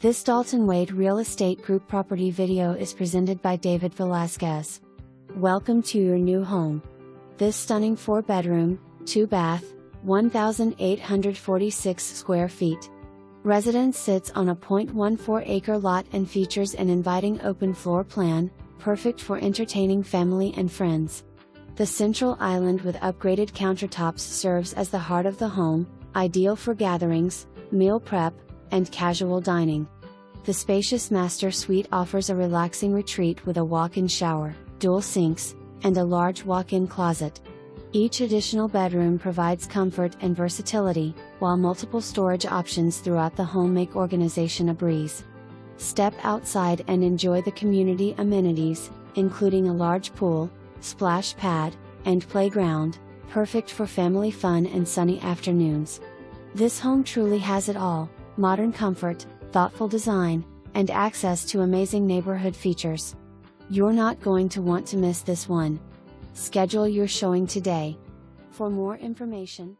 This Dalton Wade Real Estate Group property video is presented by David Velasquez. Welcome to your new home. This stunning 4-bedroom, 2-bath, 1,846 square feet residence sits on a 0.14-acre lot and features an inviting open floor plan, perfect for entertaining family and friends. The central island with upgraded countertops serves as the heart of the home, ideal for gatherings, meal prep, and casual dining. The spacious master suite offers a relaxing retreat with a walk-in shower, dual sinks, and a large walk-in closet. Each additional bedroom provides comfort and versatility, while multiple storage options throughout the home make organization a breeze. Step outside and enjoy the community amenities, including a large pool, splash pad, and playground, perfect for family fun and sunny afternoons. This home truly has it all: modern comfort, thoughtful design, and access to amazing neighborhood features. You're not going to want to miss this one. Schedule your showing today. For more information,